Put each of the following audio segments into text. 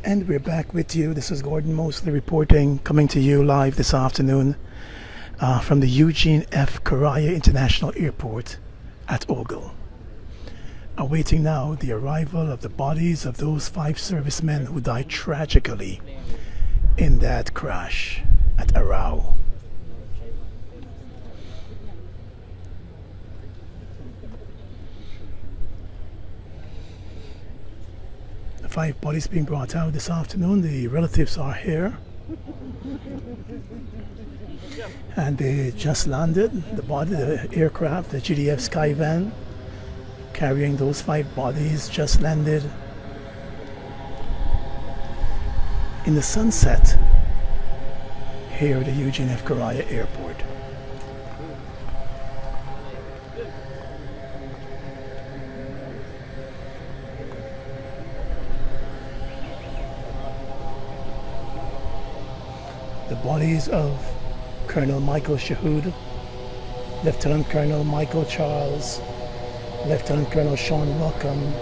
And we're back with you. This is Gordon Mosley reporting, coming to you live this afternoon from the Eugene F. Correa International Airport at Ogle. Awaiting now the arrival of the bodies of those 5 servicemen who died tragically in that crash at Arau. The 5 bodies being brought out this afternoon. The relatives are here. And they just landed. The aircraft, the GDF Skyvan, carrying those 5 bodies, just landed in the sunset here at the Eugene F. Correa Airport. The bodies of Colonel Michael Shahood, Lieutenant Colonel Michael Charles, Lieutenant Colonel Sean Welcome,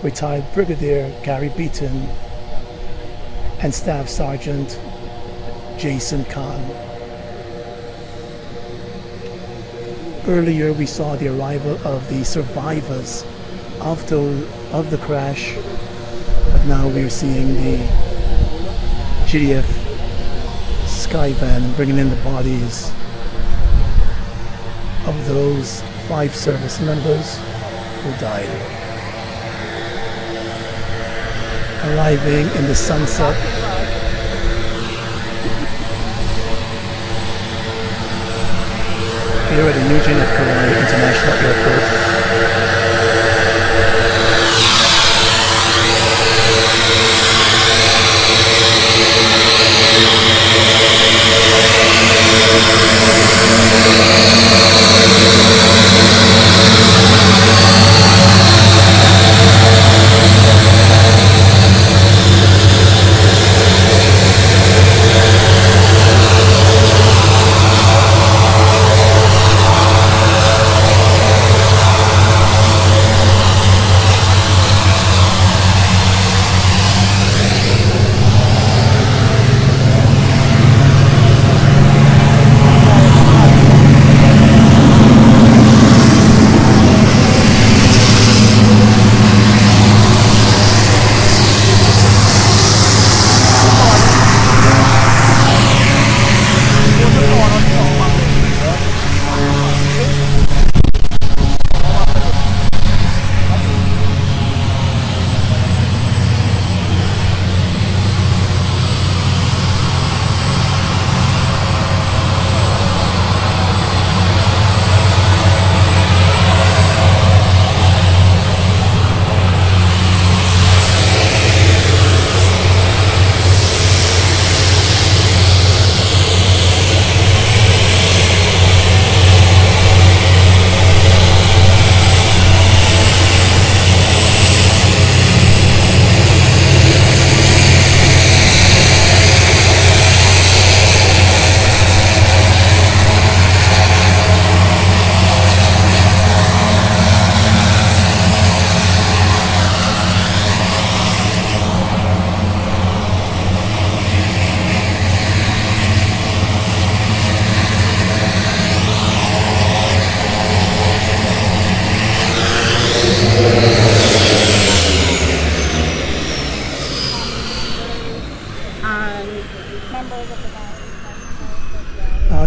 retired Brigadier Gary Beaton, and Staff Sergeant Jason Khan. Earlier we saw the arrival of the survivors of the crash, but now we're seeing the GDF Skyvan bringing in the bodies of those 5 service members who died. Arriving in the sunset here at the Eugene F. Correa International Airport.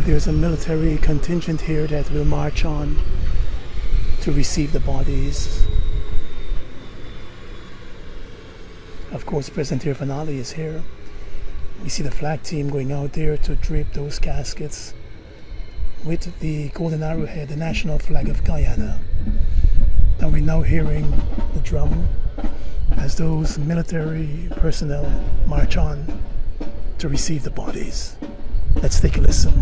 There's a military contingent here that will march on to receive the bodies. Of course, President Irfanali is here. We see the flag team going out there to drape those caskets with the golden arrowhead, the national flag of Guyana. And we're now hearing the drum as those military personnel march on to receive the bodies. Let's take a listen.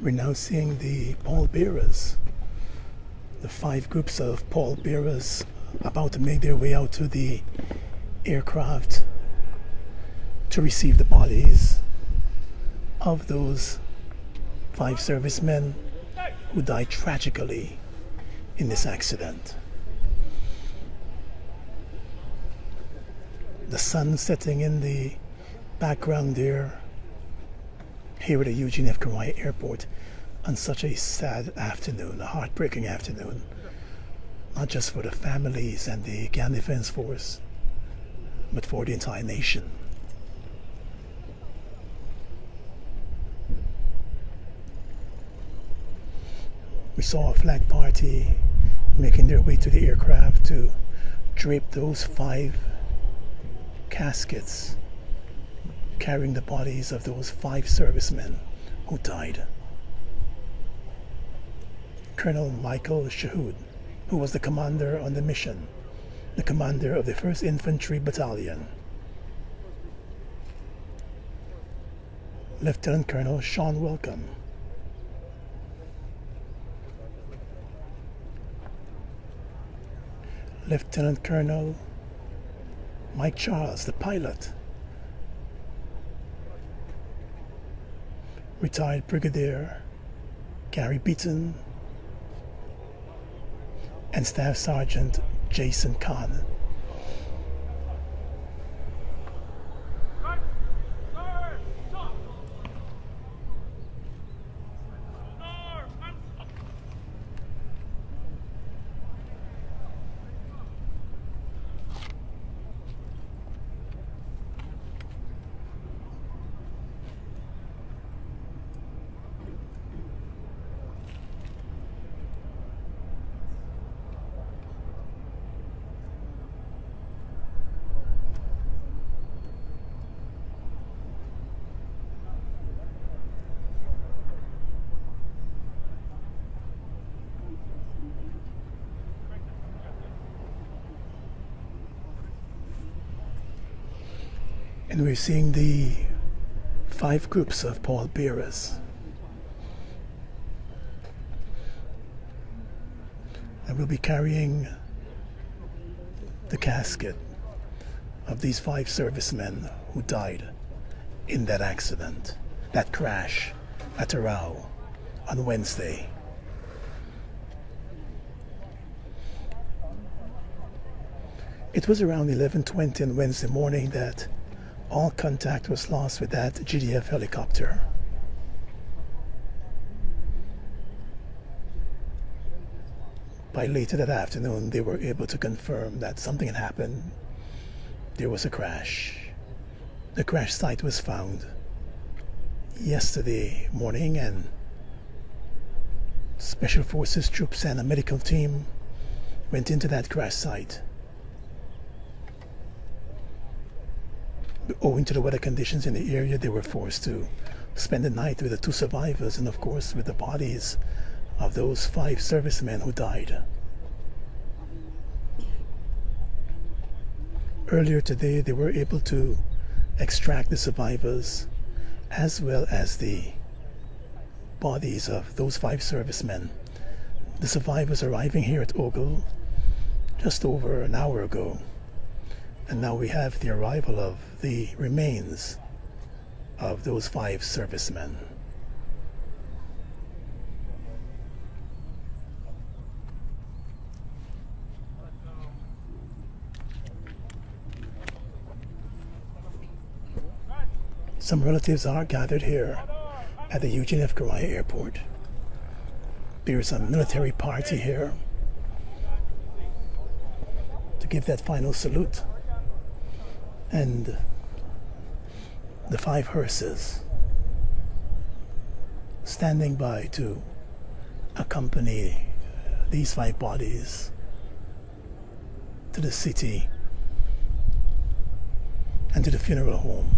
We're now seeing the pallbearers, the 5 groups of pallbearers about to make their way out to the aircraft to receive the bodies of those 5 servicemen who died tragically in this accident. The sun setting in the background there here at the Eugene F. Karai Airport on such a sad afternoon, a heartbreaking afternoon, not just for the families and the Canadian Defence Force, but for the entire nation. We saw a flag party making their way to the aircraft to drape those 5 caskets carrying the bodies of those 5 servicemen who died. Colonel Michael Shahood, who was the commander on the mission, the commander of the 1st Infantry Battalion. Lieutenant Colonel Sean Welcome. Lieutenant Colonel Mike Charles, the pilot. Retired Brigadier Gary Beaton, and Staff Sergeant Jason Kahn. And we're seeing the 5 groups of pallbearers. And we'll be carrying the casket of these 5 servicemen who died in that accident, that crash at Terao on Wednesday. It was around 11:20 on Wednesday morning that all contact was lost with that GDF helicopter. By later that afternoon, they were able to confirm that something had happened. There was a crash. The crash site was found yesterday morning, and Special Forces troops and a medical team went into that crash site. Owing to the weather conditions in the area, they were forced to spend the night with the 2 survivors and, of course, with the bodies of those 5 servicemen who died. Earlier today, they were able to extract the survivors as well as the bodies of those 5 servicemen. The survivors arriving here at Ogle just over an hour ago. And now we have the arrival of the remains of those 5 servicemen. Some relatives are gathered here at the Eugene F. Karai Airport. There's a military party here to give that final salute. And the 5 hearses standing by to accompany these 5 bodies to the city and to the funeral home.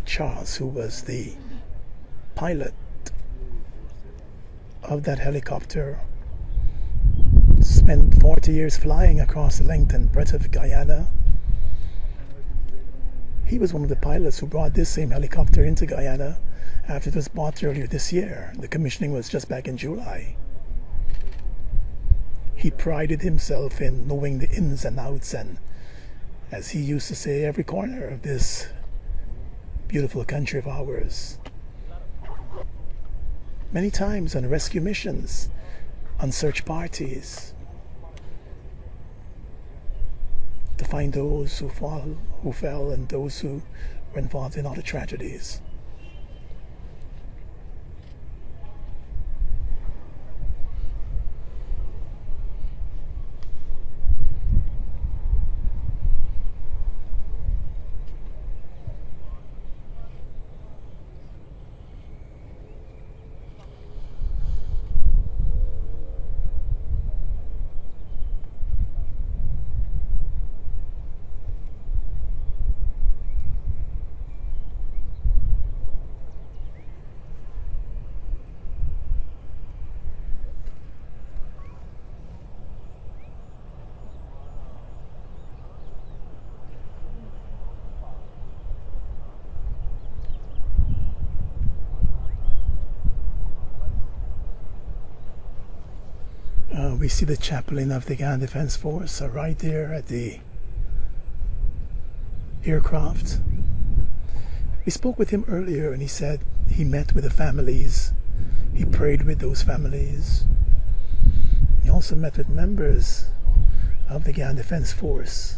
Mike Charles, who was the pilot of that helicopter, spent 40 years flying across the length and breadth of Guyana. He was one of the pilots who brought this same helicopter into Guyana after it was bought earlier this year. The commissioning was just back in July. He prided himself in knowing the ins and outs and, as he used to say, every corner of this beautiful country of ours. Many times on rescue missions, on search parties, to find those who fell and those who were involved in other tragedies. We see the chaplain of the Guyana Defense Force right there at the aircraft. We spoke with him earlier and he said he met with the families. He prayed with those families. He also met with members of the Guyana Defense Force.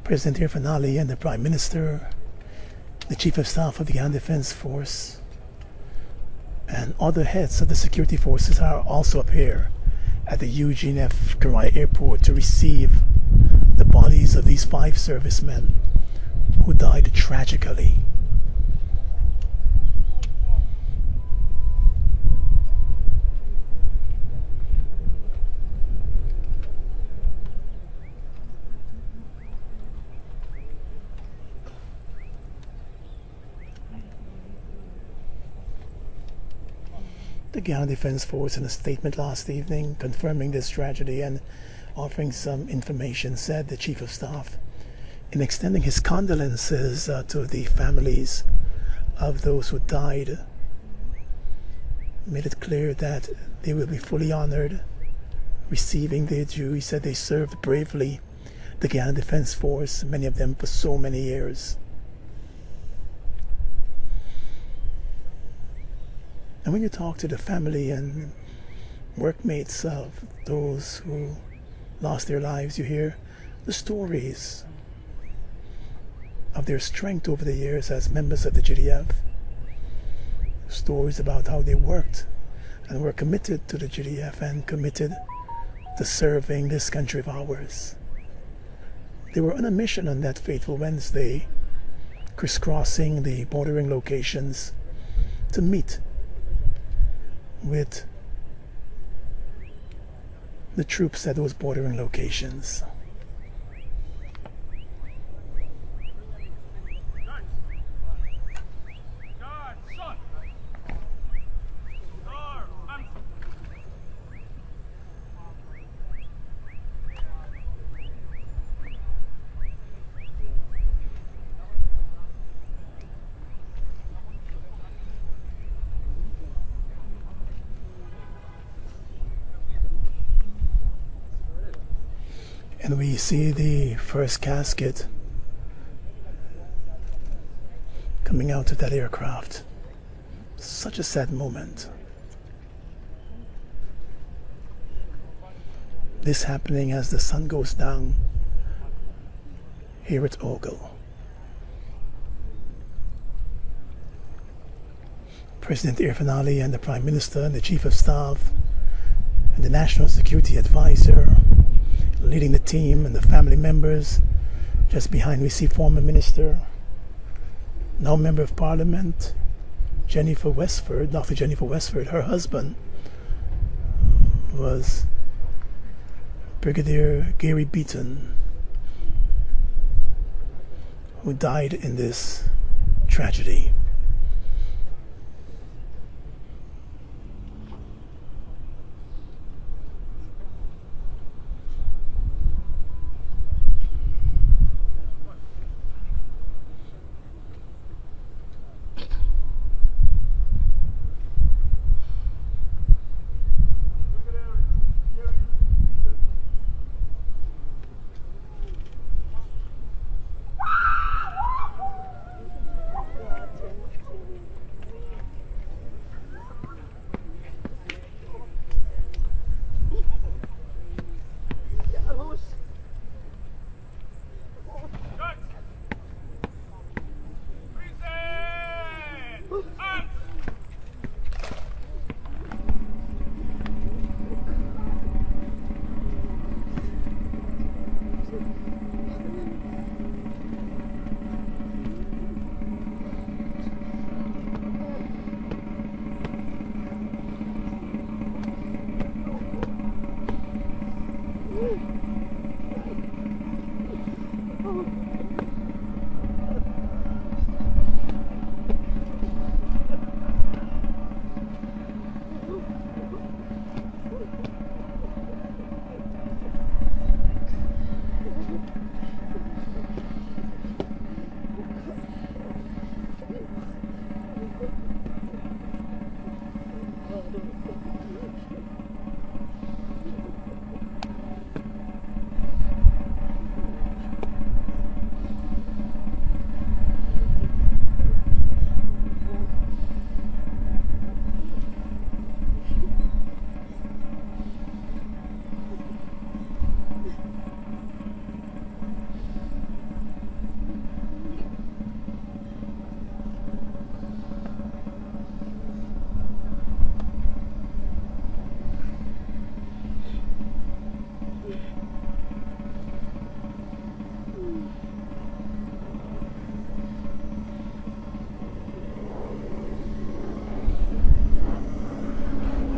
President Irfan Ali and the Prime Minister, the Chief of Staff of the Guyana Defense Force, and other heads of the security forces are also up here at the GDF Crash airport to receive the bodies of these 5 servicemen who died tragically. The Guyana Defense Force, in a statement last evening confirming this tragedy and offering some information, said the Chief of Staff, in extending his condolences to the families of those who died, made it clear that they will be fully honored, receiving their due. He said they served bravely the Guyana Defense Force, many of them for so many years. And when you talk to the family and workmates of those who lost their lives, you hear the stories of their strength over the years as members of the GDF. Stories about how they worked and were committed to the GDF and committed to serving this country of ours. They were on a mission on that fateful Wednesday, crisscrossing the bordering locations to meet with the troops at those bordering locations. And we see the first casket coming out of that aircraft. Such a sad moment. This happening as the sun goes down here at Ogle. President Irfan Ali and the Prime Minister and the Chief of Staff and the National Security Advisor leading the team, and the family members. Just behind we see former Minister, now Member of Parliament, Jennifer Westford, Dr. Jennifer Westford, her husband was Brigadier Gary Beaton, who died in this tragedy.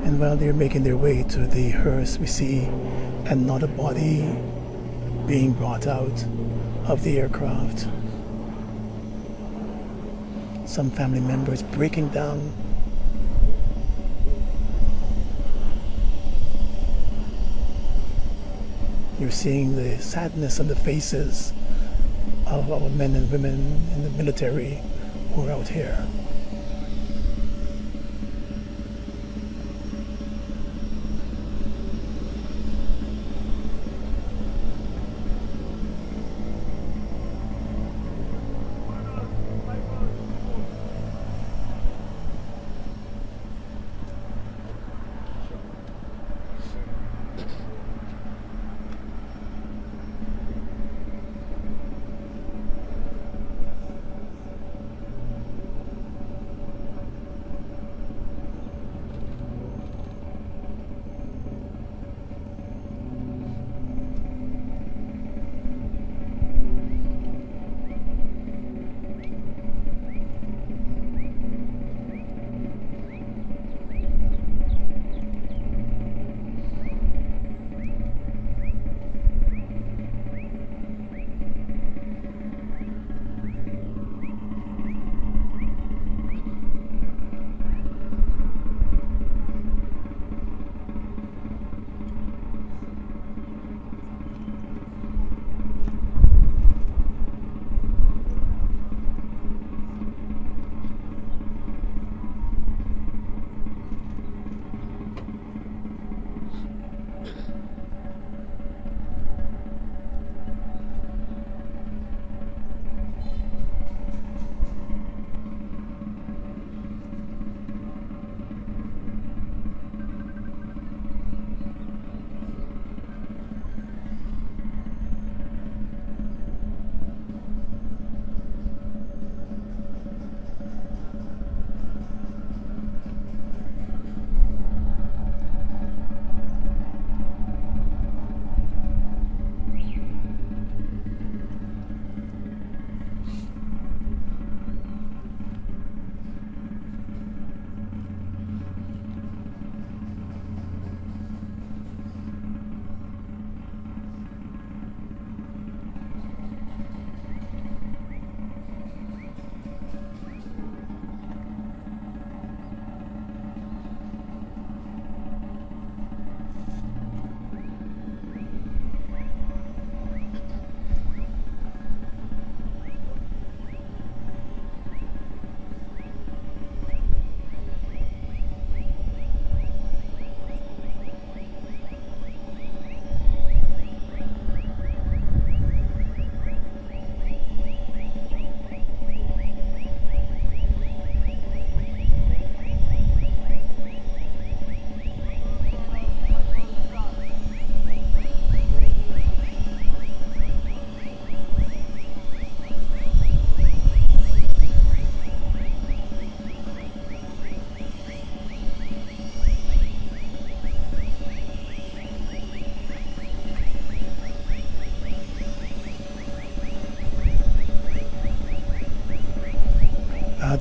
And while they're making their way to the hearse, we see another body being brought out of the aircraft. Some family members breaking down. You're seeing the sadness on the faces of our men and women in the military who are out here.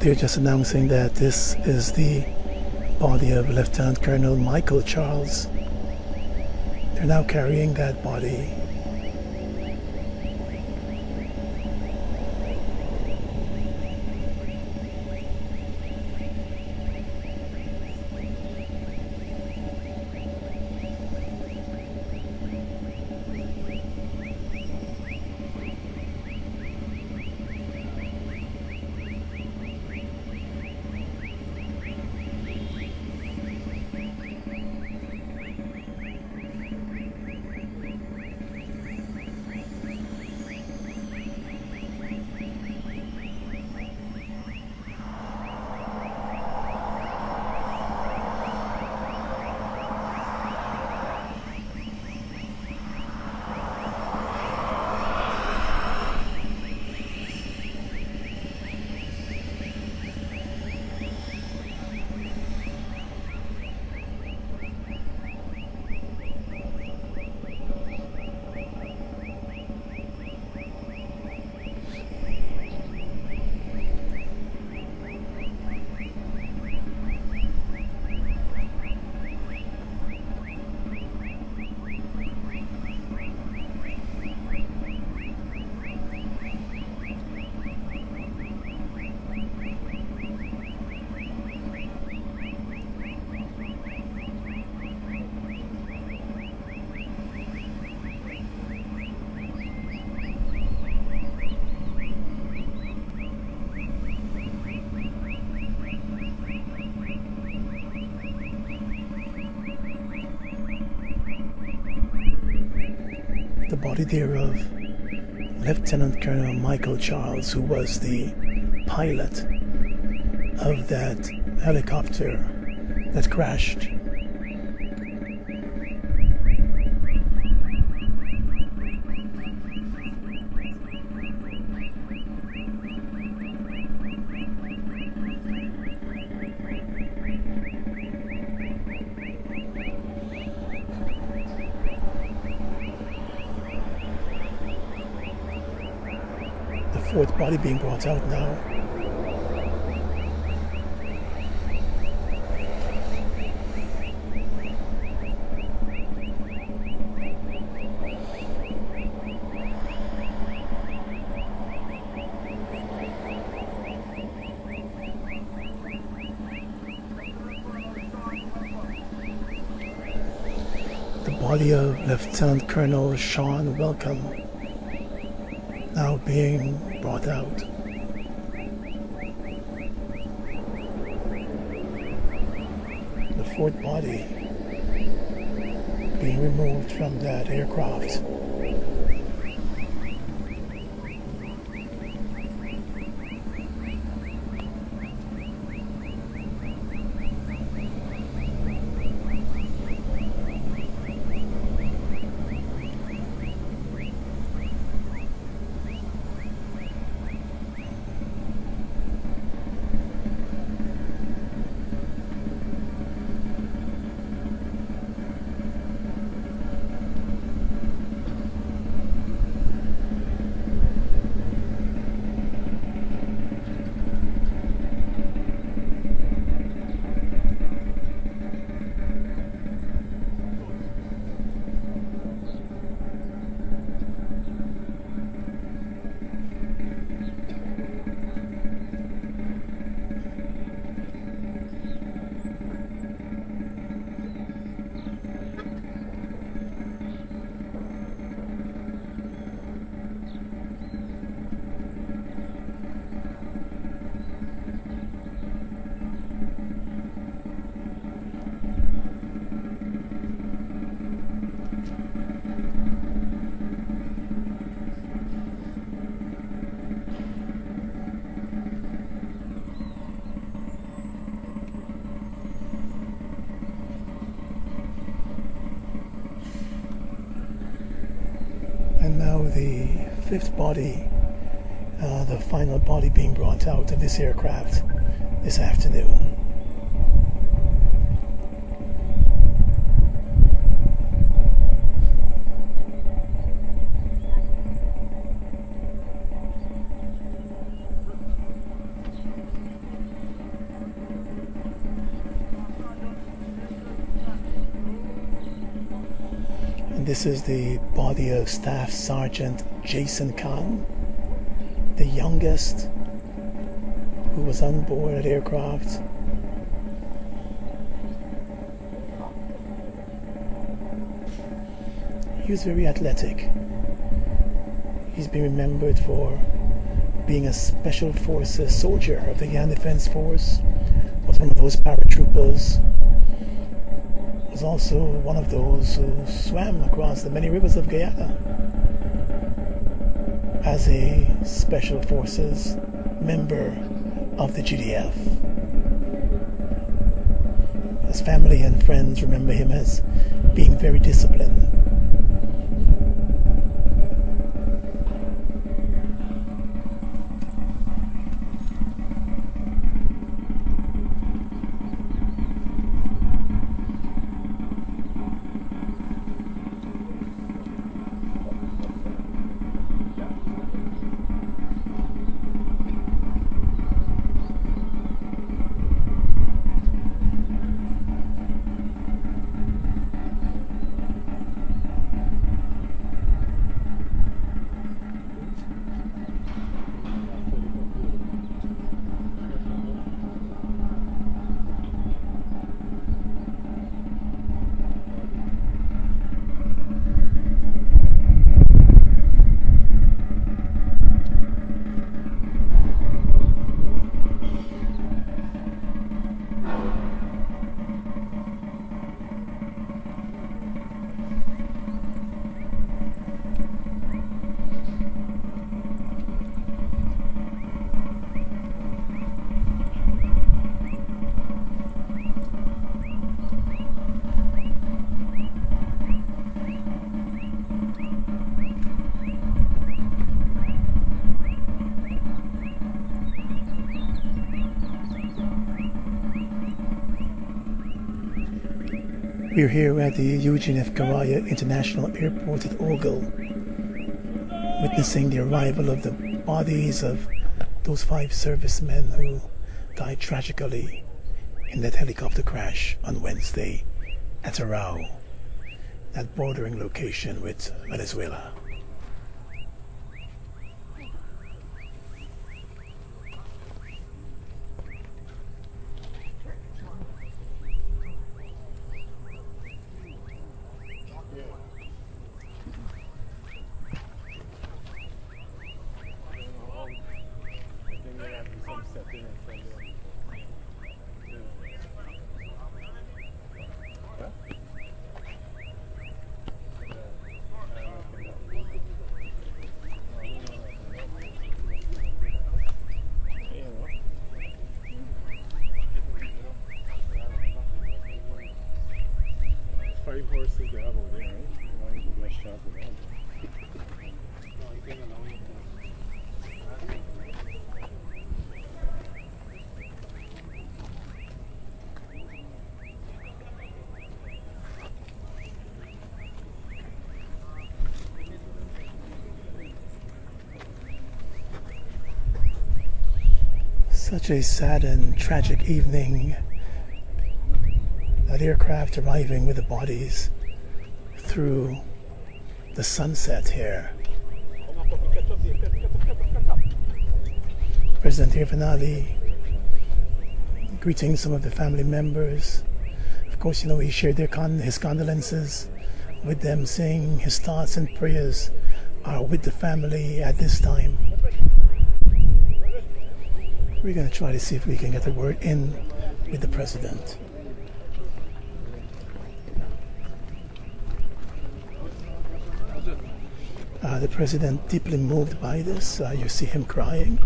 they're just announcing that this is the body of Lieutenant Colonel Michael Charles. They're now carrying that body. The body there of Lieutenant Colonel Michael Charles, who was the pilot of that helicopter that crashed. The fourth body being brought out now. The body of Lieutenant Colonel Sean Welcome now being brought out. The fourth body being removed from that aircraft. And now the fifth body, the final body being brought out of this aircraft this afternoon. This is the body of Staff Sergeant Jason Khan, the youngest who was on board that aircraft. He was very athletic. He's been remembered for being a Special Forces soldier of the Yan Defense Force, was one of those paratroopers, was also one of those who swam across the many rivers of Guyana as a Special Forces member of the GDF. His family and friends remember him as being very disciplined. We're here at the Eugene F. Garaya International Airport at Ogle, witnessing the arrival of the bodies of those 5 servicemen who died tragically in that helicopter crash on Wednesday at Arao, that bordering location with Venezuela. Five horses they have over there, right? One less chance of that. Such a sad and tragic evening. That aircraft arriving with the bodies through the sunset here. President Irvanali greeting some of the family members. Of course, he shared his condolences with them, saying his thoughts and prayers are with the family at this time. We're going to try to see if we can get a word in with the president. The president deeply moved by this. You see him crying.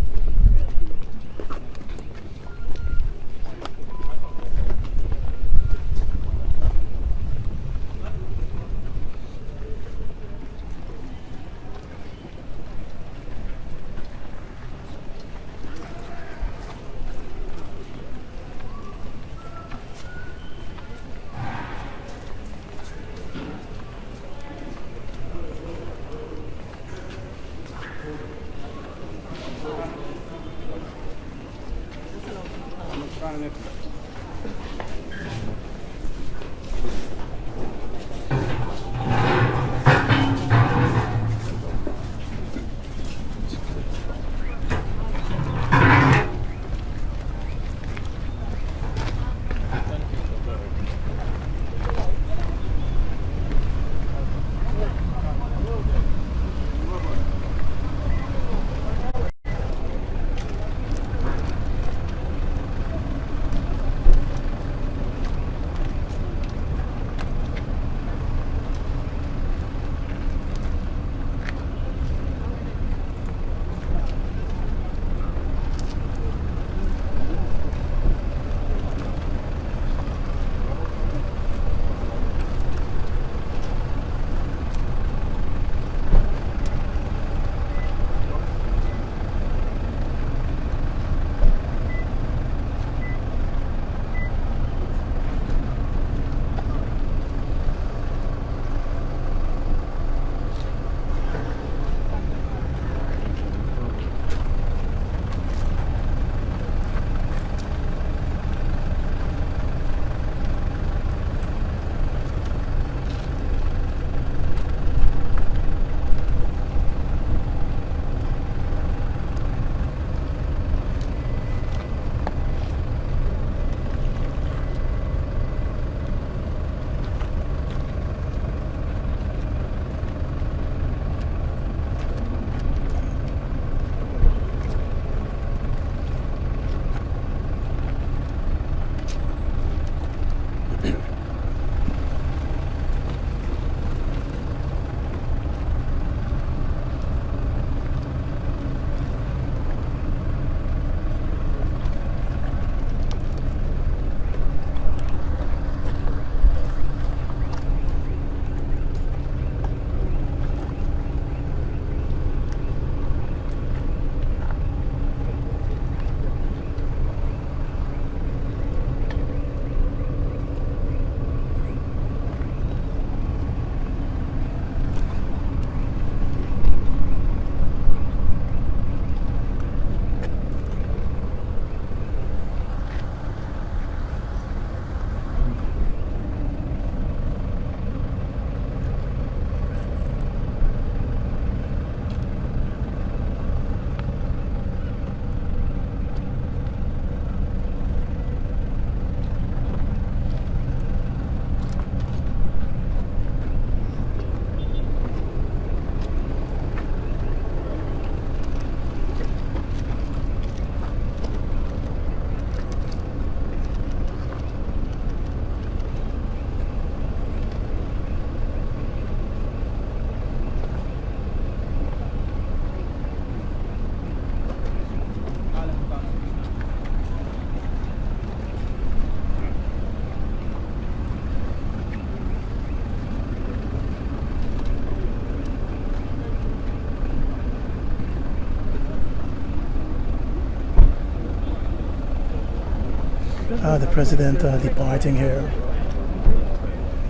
The president departing here.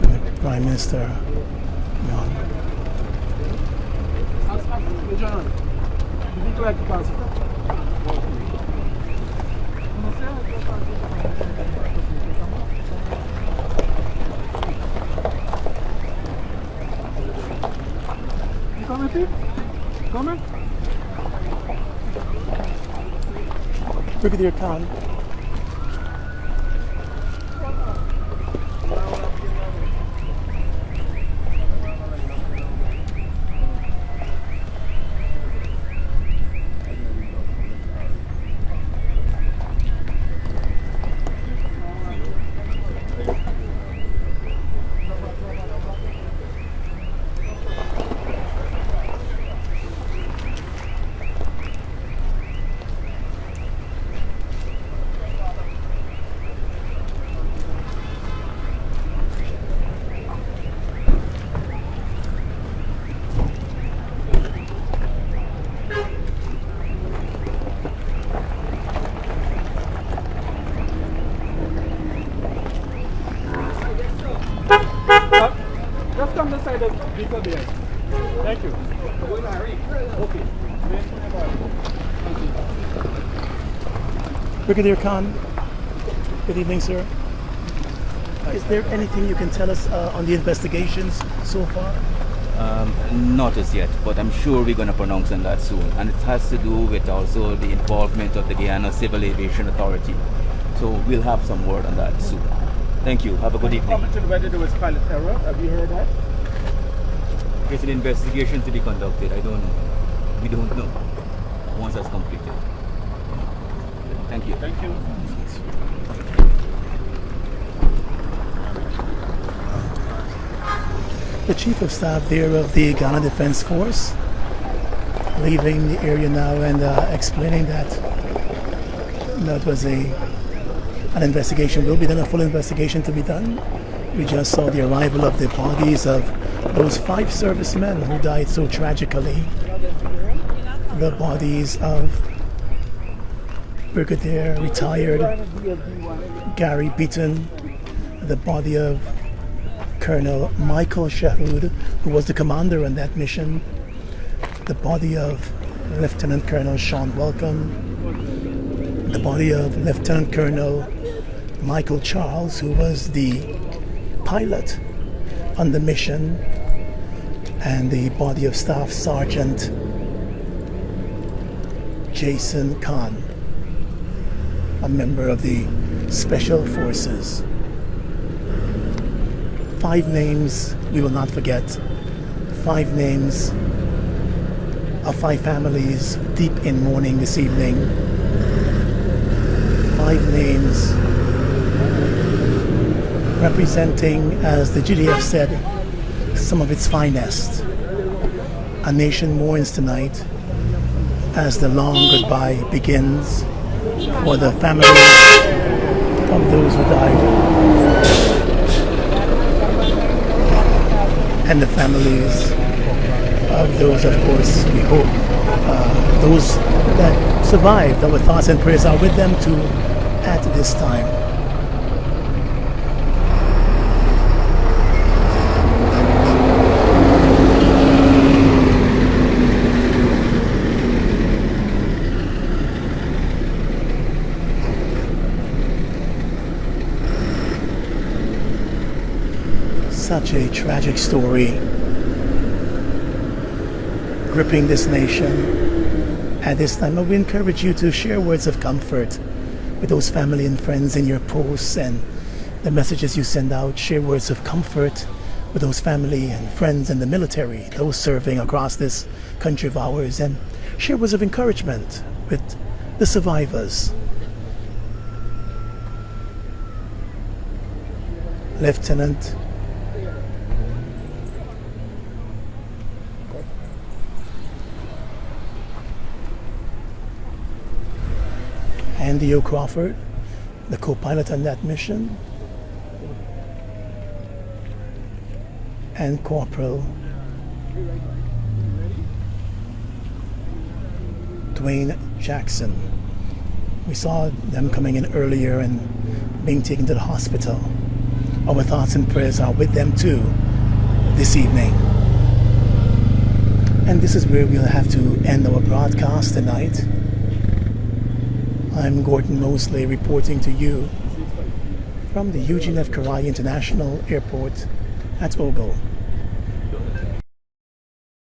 The Prime Minister gone. Brigadier Khan. Just come this side of the vehicle there. Thank you. Okay. Brigadier Khan, good evening, sir. Is there anything you can tell us on the investigations so far? Not as yet, but I'm sure we're going to pronounce on that soon. And it has to do with also the involvement of the Guyana Civil Aviation Authority. So we'll have some word on that soon. Thank you. Have a good evening. Commented whether there was pilot error. Have you heard that? There's an investigation to be conducted. I don't know. We don't know once that's completed. Thank you. Thank you. The Chief of Staff there of the Ghana Defense Force leaving the area now and explaining that it was an investigation will be done, a full investigation to be done. We just saw the arrival of the bodies of those 5 servicemen who died so tragically. The bodies of Brigadier retired Gary Beaton, the body of Colonel Michael Shahood, who was the commander on that mission, the body of Lieutenant Colonel Sean Welcome, the body of Lieutenant Colonel Michael Charles, who was the pilot on the mission, and the body of Staff Sergeant Jason Khan, a member of the Special Forces. 5 names we will not forget. 5 names of 5 families deep in mourning this evening. 5 names representing, as the GDF said, some of its finest. A nation mourns tonight as the long goodbye begins for the families of those who died, and the families of those, of course, we hope, those that survived. Our thoughts and prayers are with them too at this time. Such a tragic story gripping this nation at this time. We encourage you to share words of comfort with those family and friends in your posts and the messages you send out. Share words of comfort with those family and friends in the military, those serving across this country of ours, and share words of encouragement with the survivors. Lieutenant Andy O'Crawford, the co-pilot on that mission, and Corporal Dwayne Jackson. We saw them coming in earlier and being taken to the hospital. Our thoughts and prayers are with them too this evening. And this is where we'll have to end our broadcast tonight. I'm Gordon Mosley reporting to you from the Eugene F. Karai International Airport at Ogle.